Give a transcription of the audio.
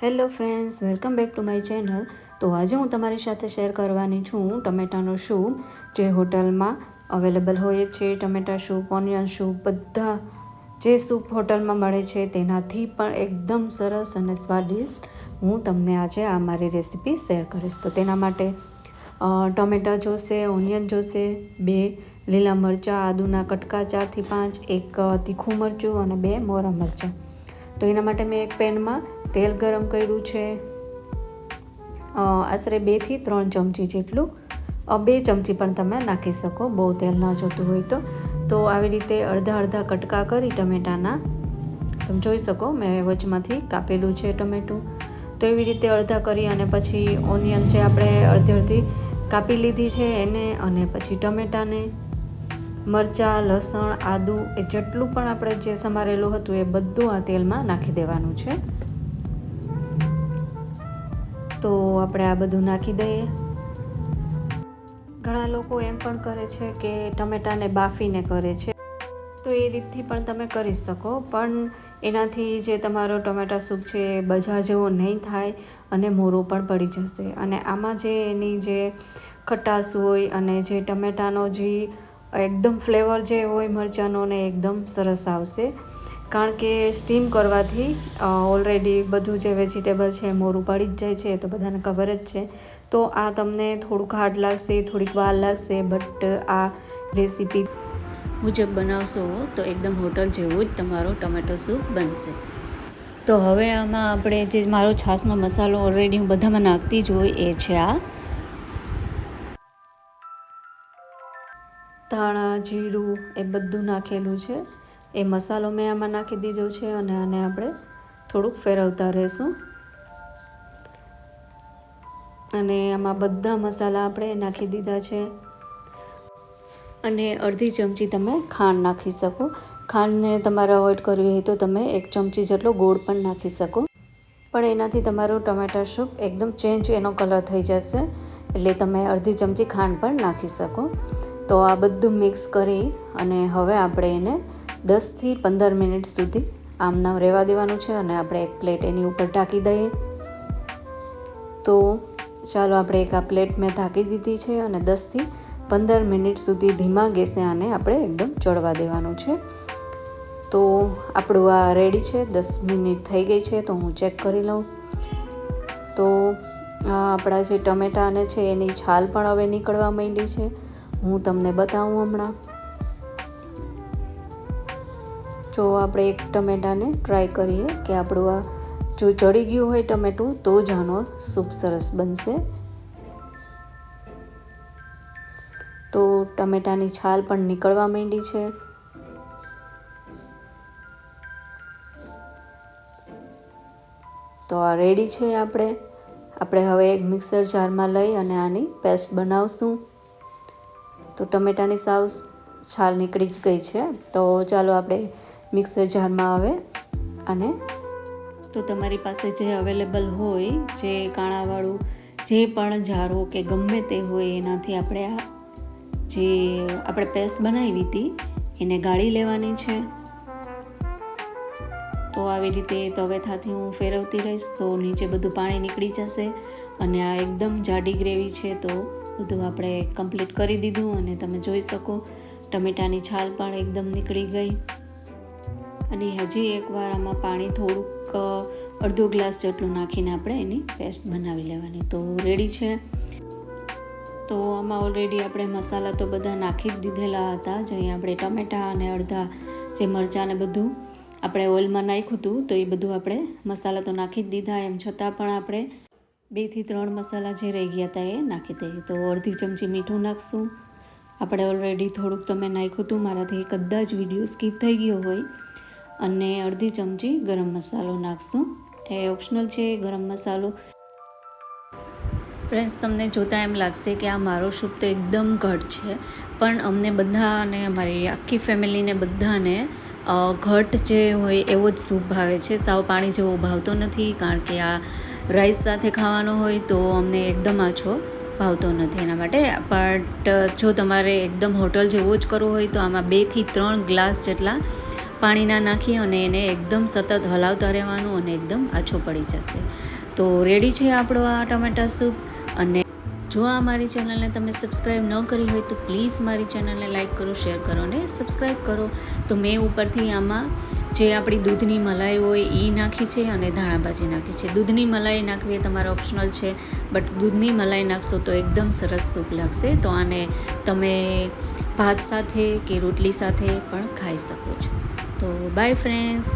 Hello friends, welcome back to my channel. તો આજે હું તમારી સાથે શેર કરવાની છું ટમેટાનો સૂપ, જે હોટલમાં અવેલેબલ હોય છે. ટમેટા સૂપ, ઓનિયન સૂપ, બધા જે સૂપ હોટલમાં મળે છે તેનાથી પણ એકદમ સરસ અને સ્વાદિષ્ટ હું તમને આજે આ મારી રેસીપી શેર કરીશ. તો તેના માટે ટમેટા જોશે, ઓનિયન જોશે, 2 લીલા મરચાં, આદુના કટકા 4 થી 5, 1 તીખું મરચું અને 2 મોરા મરચાં. તો એના માટે મેં એક પેનમાં તેલ ગરમ કર્યું છે, આશરે 2 થી 3 ચમચી જેટલું. 2 ચમચી પણ તમે નાખી શકો, બહુ તેલ ના જોતું હોય તો આવી રીતે અડધા કટકા કરી ટમેટાના, તમે જોઈ શકો મેં વચમાંથી કાપેલું છે ટમેટું. તો એવી રીતે અડધા કરી અને પછી ઓનિયન જે આપણે અડધી કાપી લીધી છે એને, અને પછી ટમેટાને, મરચાં, લસણ, આદું એ જેટલું પણ આપણે જે સમારેલું હતું એ બધું આ તેલમાં નાખી દેવાનું છે. તો આપણે આ બધું નાખી દઈએ. ઘણા લોકો એમ પણ કરે છે કે ટમેટાને બાફીને કરે છે, તો એ રીતથી પણ તમે કરી શકો, પણ એનાથી જે તમારો ટમેટા સૂપ છે એ બજાર જેવો નહીં થાય અને મોરું પણ પડી જશે. અને આમાં જે એની જે ખટાશ હોય અને જે ટમેટાનો જે એકદમ ફ્લેવર જે હોય મરચાંનો ને એકદમ સરસ આવશે. કારણ કે સ્ટીમ કરવાથી ઓલરેડી બધું જે વેજીટેબલ છે મોરું પડી જ જાય છે, તો બધાને ખબર જ છે. તો આ તમને થોડુંક હાર્ડ લાગશે, થોડીક વાર લાગશે, બટ આ રેસીપી મુજબ બનાવશો તો એકદમ હોટલ જેવું જ તમારો ટમેટો સૂપ બનશે. તો હવે આમાં આપણે જે મારો છાશનો મસાલો ઓલરેડી હું બધામાં નાખતી જ હોય એ છે આ ધાણા, જીરું એ બધું નાખેલું છે. એ મસાલો મેં આમાં નાખી દીધો છે અને આને આપણે થોડુંક ફેરવતા રહીશું. અને આમાં બધા મસાલા આપણે નાખી દીધા છે. અને અડધી ચમચી તમે ખાંડ નાખી શકો. ખાંડને તમારે અવોઇડ કરવી હોય તો તમે 1 ચમચી જેટલો ગોળ પણ નાખી શકો, પણ એનાથી તમારું ટમેટા સૂપ એકદમ ચેન્જ એનો કલર થઈ જશે, એટલે તમે અડધી ચમચી ખાંડ પણ નાખી શકો. તો આ બધું મિક્સ કરી અને હવે આપણે એને 10 થી 15 મિનિટ સુધી આમનામ રહેવા દેવાનું છે. અને આપણે એક પ્લેટ એની ઉપર ઢાંકી દઈએ. તો ચાલો આપણે એક આ પ્લેટ મેં ઢાંકી દીધી છે અને 10 થી 15 મિનિટ સુધી ધીમા ગેસે આને આપણે એકદમ ચડવા દેવાનું છે. તો આપણું આ રેડી છે. 10 મિનિટ થઈ ગઈ છે, તો હું ચેક કરી લઉં. તો આપણા જે ટમેટાને છે એની છાલ પણ હવે નીકળવા માંડી છે. હું તમને બતાવું હમણાં. જો આપણે એક ટમેટાને ટ્રાય કરીએ કે આપણું આ જો ચડી ગયું હોય ટમેટું તો જ આનો સૂપ સરસ બનશે. તો ટમેટાની છાલ પણ નીકળવા માંડી છે. તો આ રેડી છે. આપણે હવે એક મિક્સર જારમાં લઈ અને આની પેસ્ટ બનાવશું. તો ટમેટાની સાવ છાલ નીકળી જ ગઈ છે. તો ચાલો આપણે મિક્સર જારમાં હવે આને, તો તમારી પાસે જે અવેલેબલ હોય, જે કાણાવાળું જે પણ જારો કે ગમે તે હોય એનાથી આપણે આ જે આપણે પેસ્ટ બનાવી હતી એને ગાળી લેવાની છે. તો આવી રીતે તવેથાથી હું ફેરવતી રહીશ તો નીચે બધું પાણી નીકળી જશે. અને આ એકદમ જાડી ગ્રેવી છે, તો બધું આપણે કમ્પ્લીટ કરી દીધું. અને તમે જોઈ શકો ટમેટાની છાલ પણ એકદમ નીકળી ગઈ. અને હજી એકવાર આમાં પાણી થોડુંક અડધો ગ્લાસ જેટલું નાખીને આપણે એની પેસ્ટ બનાવી લેવાની. તો રેડી છે. તો આમાં ઓલરેડી આપણે મસાલા તો બધા નાખી જ દીધેલા હતા. જે આપણે ટમેટા અને અડધા જે મરચાં ને બધું આપણે ઓઇલમાં નાખ્યું હતું, તો એ બધું આપણે મસાલા તો નાખી જ દીધા. એમ છતાં પણ આપણે 2 થી 3 મસાલા જે રહી ગયા હતા એ નાખી દઈએ. તો અડધી ચમચી મીઠું નાખશું. આપણે ઓલરેડી થોડુંક તમે નાખ્યું હતું, મારાથી કદાચ વિડીયો સ્કીપ થઈ ગયો હોય. અને અડધી ચમચી ગરમ મસાલો નાખશું. એ ઓપ્શનલ છે ગરમ મસાલો. ફ્રેન્ડ્સ, તમને જોતાં એમ લાગશે કે આ મારો સૂપ તો એકદમ ઘટ છે, પણ અમને બધાને, અમારી આખી ફેમિલીને બધાને ઘટ જે હોય એવો જ સૂપ ભાવે છે. સાવ પાણી જેવો ભાવતો નથી, કારણ કે આ રાઈસ સાથે ખાવાનો હોય તો અમને એકદમ આછો ભાવતો નથી એના માટે. બટ જો તમારે એકદમ હોટલ જેવો જ કરવો હોય તો આમાં 2 થી 3 ગ્લાસ જેટલા પાણી ના નાખી અને એને એકદમ સતત હલાવતા રહેવાનું અને એકદમ આછો પડી જશે. તો રેડી છે આપણો આ ટમેટા સૂપ. અને જો આ મારી ચેનલને તમે સબસ્ક્રાઈબ ન કરી હોય તો પ્લીઝ મારી ચેનલને લાઈક કરો, શેર કરો અને સબસ્ક્રાઈબ કરો. તો મેં ઉપરથી આમાં જે આપણી દૂધની મલાઈ હોય એ નાખી છે અને ધાણાભાજી નાખી છે. દૂધની મલાઈ નાખવી એ તમારે ઓપ્શનલ છે, બટ દૂધની મલાઈ નાખશો તો એકદમ સરસ સૂપ લાગશે. તો આને તમે ભાત સાથે કે રોટલી સાથે પણ ખાઈ શકો છો. તો બાય ફ્રેન્ડ્સ.